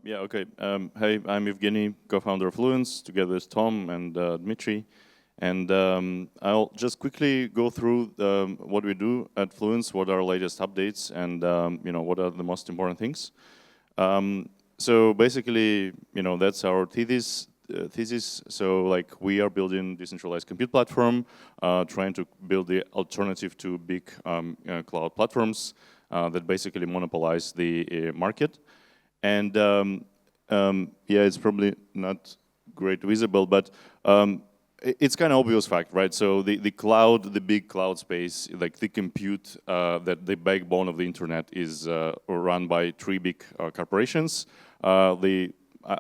Yeah, okay. Hey, I'm Evgeny, co-founder of Fluence, together with Tom and Dmitry. And I'll just quickly go through what we do at Fluence, what are our latest updates, and what are the most important things. So basically, that's our thesis. So like we are building decentralized compute platform, trying to build the alternative to big cloud platforms that basically monopolize the market. And yeah, it's probably not great visible, but it's kind of obvious fact, right? So the cloud, the big cloud space, like the compute, that the backbone of the internet is run by three big corporations. I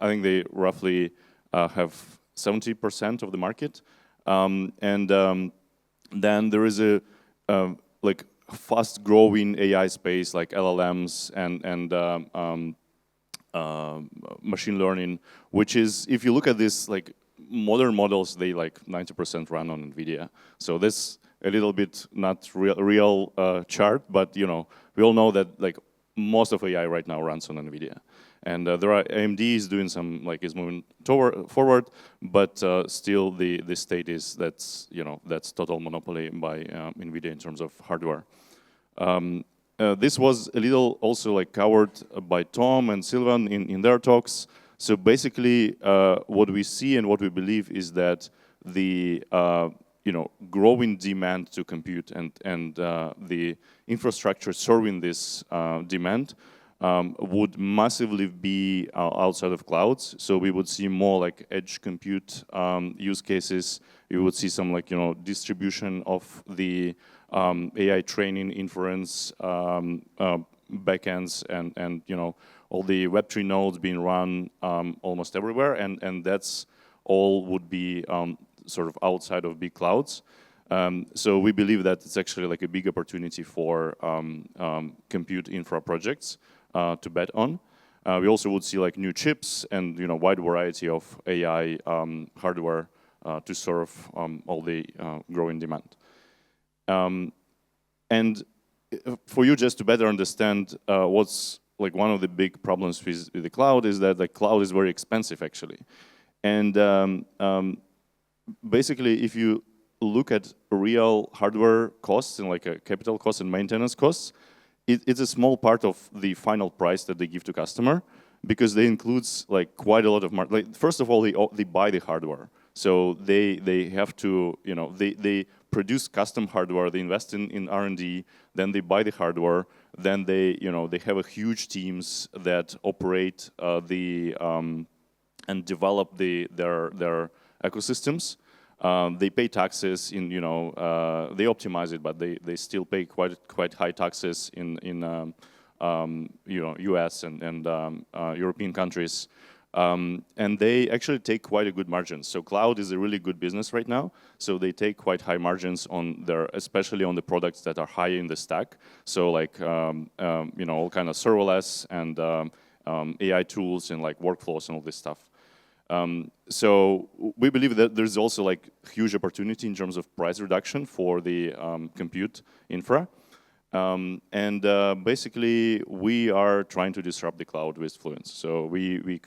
think they roughly have 70% of the market, then there is a like fast-growing AI space like LLMs and machine learning, which is, if you look at this, like modern models, they like 90% run on NVIDIA. So this a little bit not real chart, but we all know that like most of AI right now runs on NVIDIA. And there are AMD is doing some, like is moving forward, but still the state is that's total monopoly by NVIDIA in terms of hardware. This was a little also like covered by Tom and Sylvan in their talks. So basically, what we see and what we believe is that the growing demand to compute and the infrastructure serving this demand would massively be outside of clouds. So we would see more like edge compute use cases. We would see some like distribution of the AI training, inference, backends, and all the Web3 nodes being run almost everywhere, and that's all would be sort of outside of big clouds. So we believe that it's actually like a big opportunity for compute infra projects to bet on. We also would see like new chips and wide variety of AI hardware to serve all the growing demand. And for you just to better understand what's like one of the big problems with the cloud is that the cloud is very expensive actually. And basically if you look at real hardware costs and like a capital costs and maintenance costs, it's a small part of the final price that they give to customer, because they includes like quite a lot of like, first of all, they buy the hardware. So they have to, they produce custom hardware, they invest in R&D, then they buy the hardware, then they have a huge teams that operate and develop their ecosystems. They pay taxes in, they optimize it, but they still pay quite high taxes in US and European countries. And they actually take quite a good margin. So cloud is a really good business right now. So they take quite high margins on especially on the products that are high in the stack. So like, all kind of serverless and AI tools and like workflows and all this stuff. So we believe that there's also like huge opportunity in terms of price reduction for the compute infra. Basically, we are trying to disrupt the cloud with Fluence. So we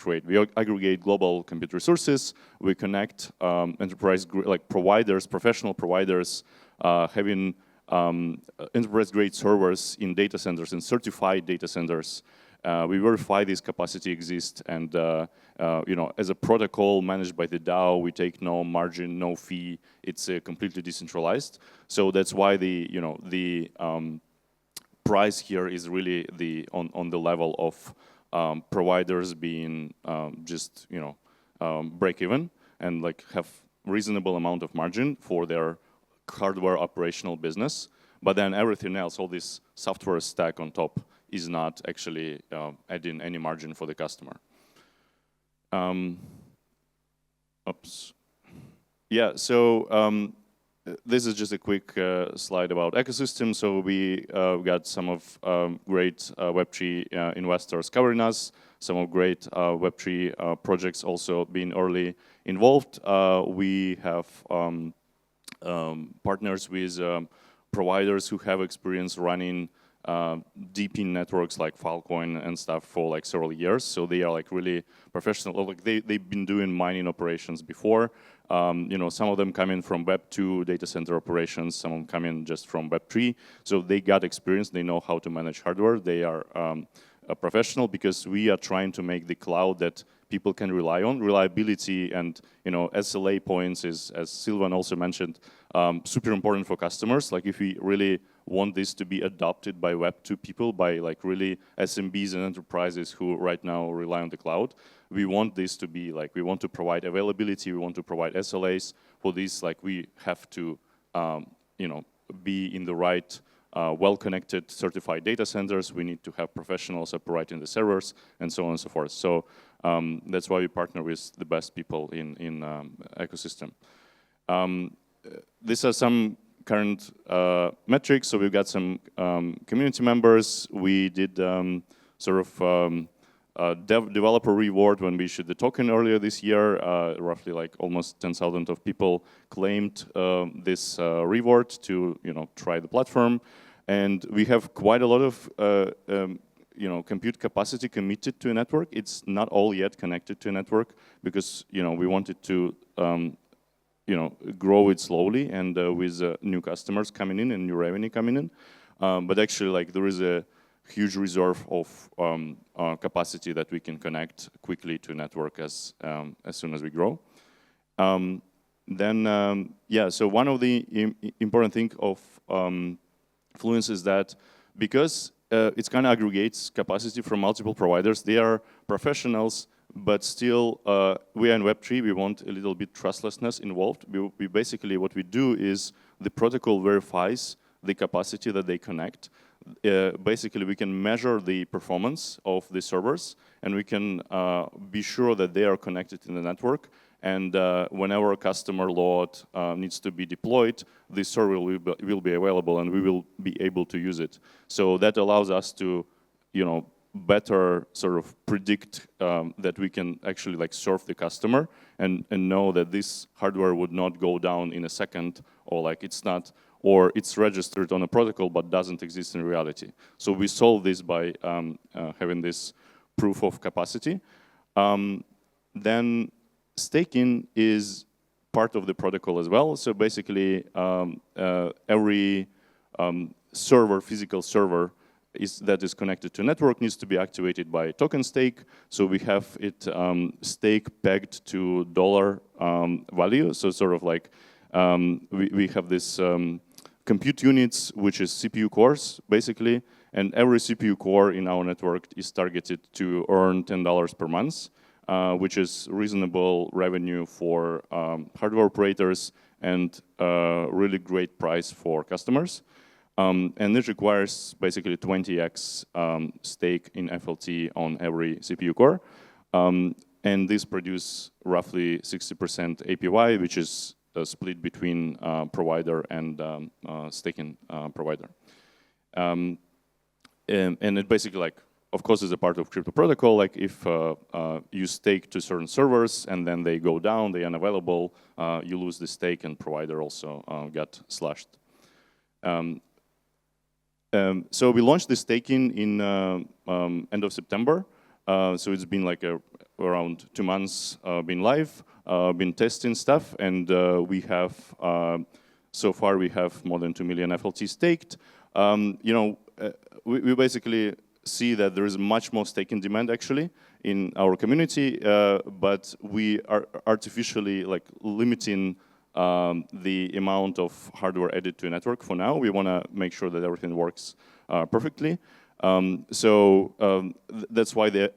aggregate global compute resources. We connect enterprise like providers, professional providers, having enterprise-grade servers in data centers and certified data centers. We verify this capacity exists, and as a protocol managed by the DAO, we take no margin, no fee. It's completely decentralized. So that's why the price here is really on the level of providers being just break even and like have reasonable amount of margin for their hardware operational business. But then everything else, all this software stack on top, is not actually adding any margin for the customer. Oops. Yeah, so this is just a quick slide about ecosystem. So we got some of great Web3 investors covering us, some of great Web3 projects also being early involved. We have partners with providers who have experience running DePIN networks like Filecoin and stuff for like several years. So they are like really professional. Like they've been doing mining operations before. You know, some of them come in from Web 2 data center operations. Some of them come in just from Web 3. So they got experience. They know how to manage hardware. They are a professional because we are trying to make the cloud that people can rely on. Reliability and SLA points is, as Silvan also mentioned, super important for customers. Like if we really want this to be adopted by Web 2 people, by like really SMBs and enterprises who right now rely on the cloud, we want this to be like, we want to provide availability, we want to provide SLAs. For this, like we have to, be in the right well-connected certified data centers. We need to have professionals operating the servers and so on and so forth. So that's why we partner with the best people in ecosystem. These are some current metrics. So we've got some community members. We did developer reward when we issued the token earlier this year. Roughly like almost 10,000 of people claimed this reward to try the platform, and we have quite a lot of compute capacity committed to a network. It's not all yet connected to a network because we wanted to grow it slowly and with new customers coming in and new revenue coming in. But actually, like there is a huge reserve of capacity that we can connect quickly to network as soon as we grow. So one of the important thing of Fluence is that because it kind of aggregates capacity from multiple providers, they are professionals, but still we are in Web3, we want a little bit trustlessness involved. We basically, what we do is the protocol verifies the capacity that they connect. Basically, we can measure the performance of the servers, and we can be sure that they are connected in the network. And whenever a customer load needs to be deployed, this server will be available, and we will be able to use it. So that allows us to, better sort of predict that we can actually like serve the customer and know that this hardware would not go down in a second, or like it's not, or it's registered on a protocol but doesn't exist in reality. So we solve this by having this proof of capacity. Then staking is part of the protocol as well. So basically, every physical server that is connected to network needs to be activated by token stake. So we have it stake pegged to dollar value. So sort of like we have this compute units, which is CPU cores, basically. And every CPU core in our network is targeted to earn $10 per month, which is reasonable revenue for hardware operators and really great price for customers. And this requires basically 20x stake in FLT on every CPU core. And this produces roughly 60% APY, which is split between provider and staking provider. And it basically, like, of course, is a part of crypto protocol. Like if you stake to certain servers and then they go down, they are unavailable, you lose the stake, and provider also got slashed. So we launched the staking in end of September. So it's been like around 2 months been live, been testing stuff, and we have so far we have more than 2 million FLT staked. We basically see that there is much more staking demand actually in our community, but we are artificially like limiting the amount of hardware added to a network for now. We want to make sure that everything works perfectly. That's why the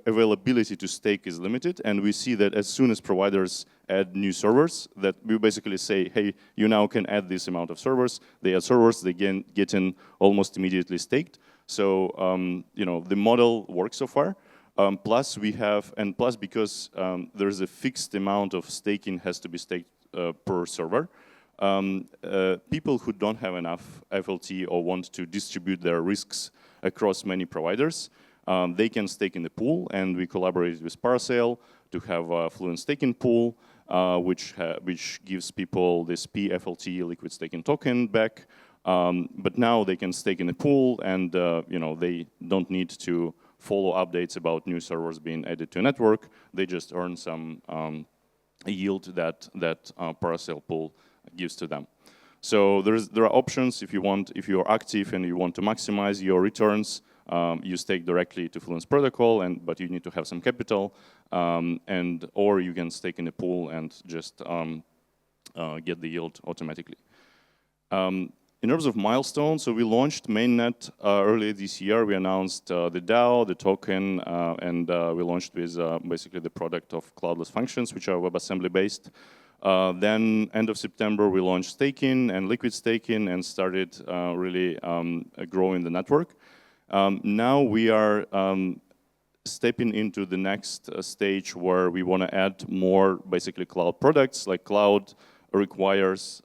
availability to stake is limited, and we see that as soon as providers add new servers, that we basically say, hey, you now can add this amount of servers. They add servers, they get in almost immediately staked. So the model works so far. Plus because there's a fixed amount of staking has to be staked per server. People who don't have enough FLT or want to distribute their risks across many providers, they can stake in the pool, and we collaborate with Parasail to have a Fluence staking pool, which gives people this PFLT liquid staking token back. But now they can stake in a pool, and they don't need to follow updates about new servers being added to a network. They just earn some yield that Parasail pool gives to them. So there are options if you're active and you want to maximize your returns. You stake directly to Fluence protocol, but you need to have some capital, or you can stake in a pool and just get the yield automatically. In terms of milestones, so we launched mainnet earlier this year. We announced the DAO, the token, and we launched with basically the product of Cloudless functions, which are WebAssembly based. Then end of September, we launched staking and liquid staking and started really growing the network. Now we are stepping into the next stage where we want to add more basically cloud products. Like cloud requires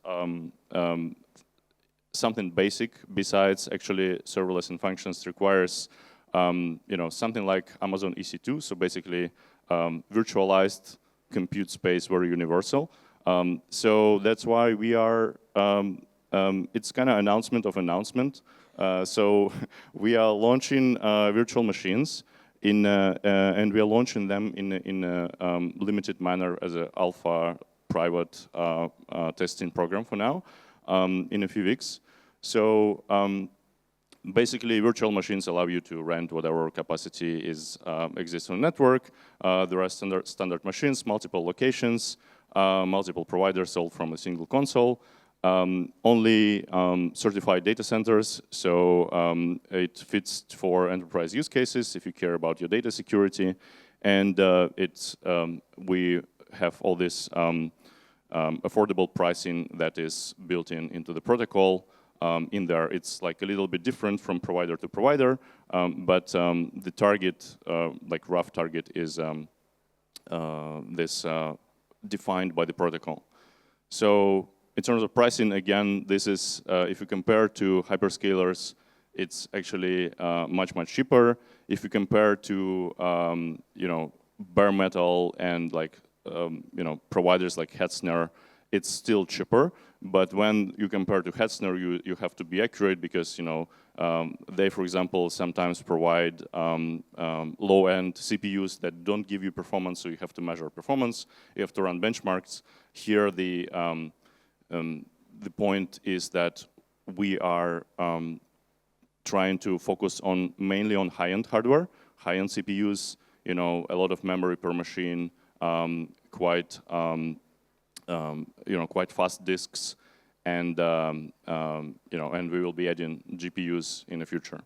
something basic besides actually serverless and functions. Requires something like Amazon EC2. So basically virtualized compute space, very universal. So that's why we are. It's kind of announcement of announcement. So we are launching virtual machines and we are launching them in a limited manner as an alpha private testing program for now in a few weeks. So basically, virtual machines allow you to rent whatever capacity exists on the network. There are standard machines, multiple locations, multiple providers sold from a single console. Only certified data centers, so it fits for enterprise use cases if you care about your data security. And we have all this affordable pricing that is built into the protocol. In there, it's like a little bit different from provider to provider, but the target, like rough target, is this defined by the protocol. So in terms of pricing, again, this is if you compare to hyperscalers, it's actually much cheaper. If you compare to bare metal and like providers like Hetzner, it's still cheaper. But when you compare to Hetzner, you have to be accurate because they, for example, sometimes provide low-end CPUs that don't give you performance, so you have to measure performance. You have to run benchmarks. Here, the point is that we are trying to focus mainly on high-end hardware, high-end CPUs. A lot of memory per machine, quite fast disks, and and we will be adding GPUs in the future.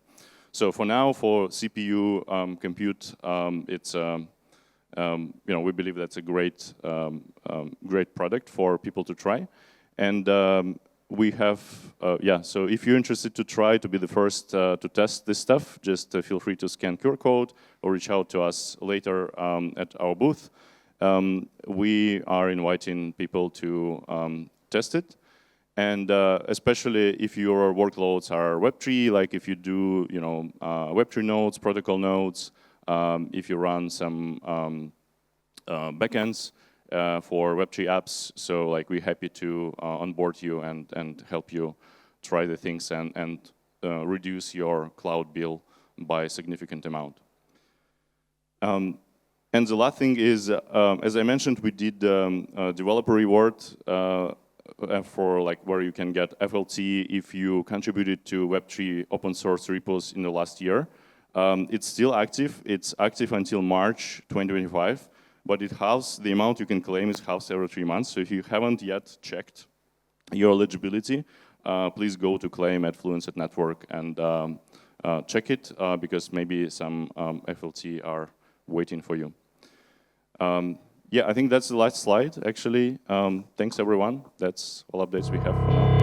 So for now, for CPU compute, it's we believe that's a great product for people to try, and we have So if you're interested to try to be the first to test this stuff, just feel free to scan QR code or reach out to us later at our booth. We are inviting people to test it, and especially if your workloads are Web3, like if you do, Web3 nodes, protocol nodes, if you run some backends for Web3 apps, so like we're happy to onboard you and help you try the things and reduce your cloud bill by a significant amount. And the last thing is, as I mentioned, we did a developer reward for where you can get FLT if you contributed to Web3 open source repos in the last year. It's still active. It's active until March 2025, but the amount you can claim is halved every 3 months. So if you haven't yet checked your eligibility, please go to claim at Fluence Network and check it because maybe some FLT are waiting for you. I think that's the last slide, actually. Thanks, everyone. That's all updates we have for now.